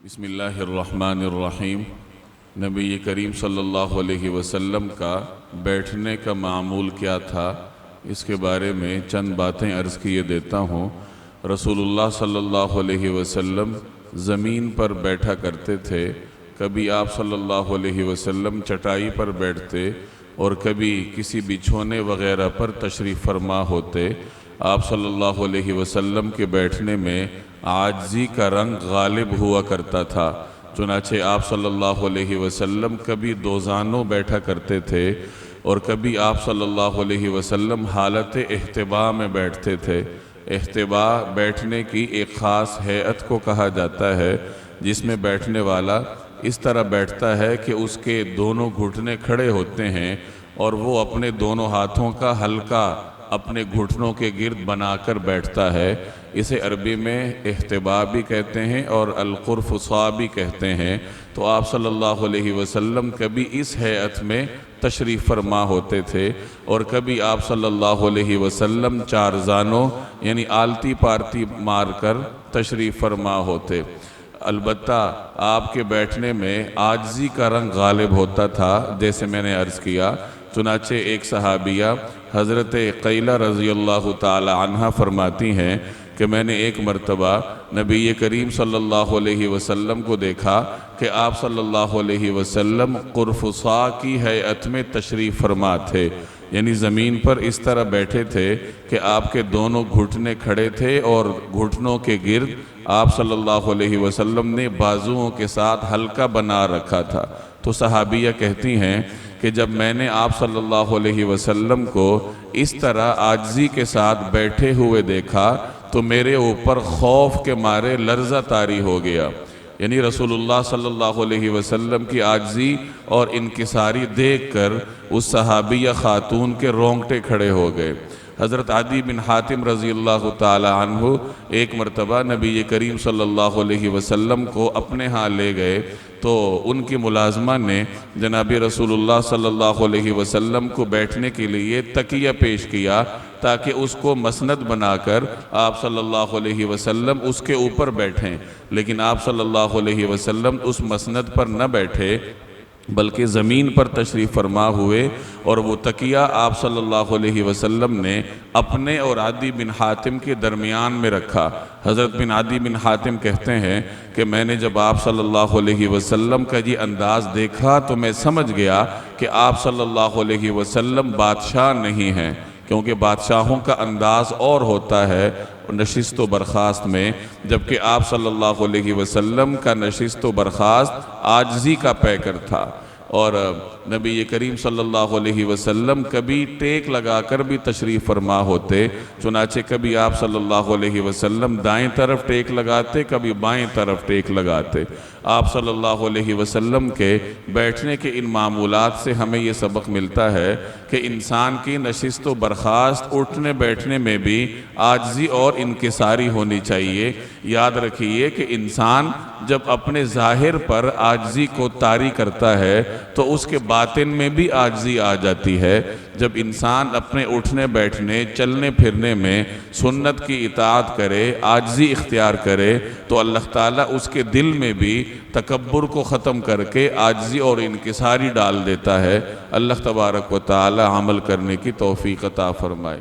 بسم اللہ الرحمن الرحیم۔ نبی کریم صلی اللہ علیہ وسلم کا بیٹھنے کا معمول کیا تھا، اس کے بارے میں چند باتیں عرض کیے دیتا ہوں۔ رسول اللہ صلی اللہ علیہ وسلم زمین پر بیٹھا کرتے تھے۔ کبھی آپ صلی اللہ علیہ وسلم چٹائی پر بیٹھتے اور کبھی کسی بچھونے وغیرہ پر تشریف فرما ہوتے۔ آپ صلی اللہ علیہ وسلم کے بیٹھنے میں عاجزی کا رنگ غالب ہوا کرتا تھا، چنانچہ آپ صلی اللہ علیہ وسلم کبھی دوزانوں بیٹھا کرتے تھے اور کبھی آپ صلی اللہ علیہ وسلم حالت احتباء میں بیٹھتے تھے۔ احتباء بیٹھنے کی ایک خاص ہیئت کو کہا جاتا ہے، جس میں بیٹھنے والا اس طرح بیٹھتا ہے کہ اس کے دونوں گھٹنے کھڑے ہوتے ہیں اور وہ اپنے دونوں ہاتھوں کا حلقہ اپنے گھٹنوں کے گرد بنا کر بیٹھتا ہے۔ اسے عربی میں احتباء بھی کہتے ہیں اور القرفصاء بھی کہتے ہیں۔ تو آپ صلی اللہ علیہ وسلم کبھی اس ہیئت میں تشریف فرما ہوتے تھے اور کبھی آپ صلی اللہ علیہ وسلم چار زانوں یعنی آلتی پارتی مار کر تشریف فرما ہوتے۔ البتہ آپ کے بیٹھنے میں عاجزی کا رنگ غالب ہوتا تھا، جیسے میں نے عرض کیا۔ چنانچہ ایک صحابیہ حضرت قیلہ رضی اللہ تعالی عنہ فرماتی ہیں کہ میں نے ایک مرتبہ نبی کریم صلی اللہ علیہ وسلم کو دیکھا کہ آپ صلی اللہ علیہ وسلم قرفصاء کی ہیئت میں تشریف فرما تھے، یعنی زمین پر اس طرح بیٹھے تھے کہ آپ کے دونوں گھٹنے کھڑے تھے اور گھٹنوں کے گرد آپ صلی اللہ علیہ وسلم نے بازوؤں کے ساتھ حلقہ بنا رکھا تھا۔ تو صحابیہ کہتی ہیں کہ جب میں نے آپ صلی اللہ علیہ وسلم کو اس طرح عاجزی کے ساتھ بیٹھے ہوئے دیکھا تو میرے اوپر خوف کے مارے لرزہ طاری ہو گیا، یعنی رسول اللہ صلی اللہ علیہ وسلم کی عاجزی اور انکساری دیکھ کر اس صحابیہ خاتون کے رونگٹے کھڑے ہو گئے۔ حضرت عدی بن حاتم رضی اللہ تعالی عنہ ایک مرتبہ نبی کریم صلی اللہ علیہ وسلم کو اپنے ہاں لے گئے تو ان کی ملازمہ نے جناب رسول اللہ صلی اللہ علیہ وسلم کو بیٹھنے کے لیے تکیہ پیش کیا تاکہ اس کو مسند بنا کر آپ صلی اللہ علیہ وسلم اس کے اوپر بیٹھیں، لیکن آپ صلی اللہ علیہ وسلم اس مسند پر نہ بیٹھے بلکہ زمین پر تشریف فرما ہوئے، اور وہ تکیہ آپ صلی اللہ علیہ وسلم نے اپنے اور عدی بن حاتم کے درمیان میں رکھا۔ حضرت بن عدی بن حاتم کہتے ہیں کہ میں نے جب آپ صلی اللہ علیہ وسلم کا یہ انداز دیکھا تو میں سمجھ گیا کہ آپ صلی اللہ علیہ وسلم بادشاہ نہیں ہیں، کیونکہ بادشاہوں کا انداز اور ہوتا ہے نشست و برخاست میں، جبکہ آپ صلی اللہ علیہ وسلم کا نشست و برخاست عاجزی کا پیکر تھا۔ اور نبی کریم صلی اللہ علیہ وسلم کبھی ٹیک لگا کر بھی تشریف فرما ہوتے، چنانچہ کبھی آپ صلی اللہ علیہ وسلم دائیں طرف ٹیک لگاتے، کبھی بائیں طرف ٹیک لگاتے۔ آپ صلی اللہ علیہ وسلم کے بیٹھنے کے ان معمولات سے ہمیں یہ سبق ملتا ہے کہ انسان کی نشست و برخاست اٹھنے بیٹھنے میں بھی عاجزی اور انکساری ہونی چاہیے۔ یاد رکھیے کہ انسان جب اپنے ظاہر پر عاجزی کو طاری کرتا ہے تو اس کے باطن میں بھی عاجزی آ جاتی ہے۔ جب انسان اپنے اٹھنے بیٹھنے چلنے پھرنے میں سنت کی اطاعت کرے، عاجزی اختیار کرے، تو اللہ تعالیٰ اس کے دل میں بھی تکبر کو ختم کر کے عاجزی اور انکساری ڈال دیتا ہے۔ اللہ تبارک و تعالی عمل کرنے کی توفیق عطا فرمائے۔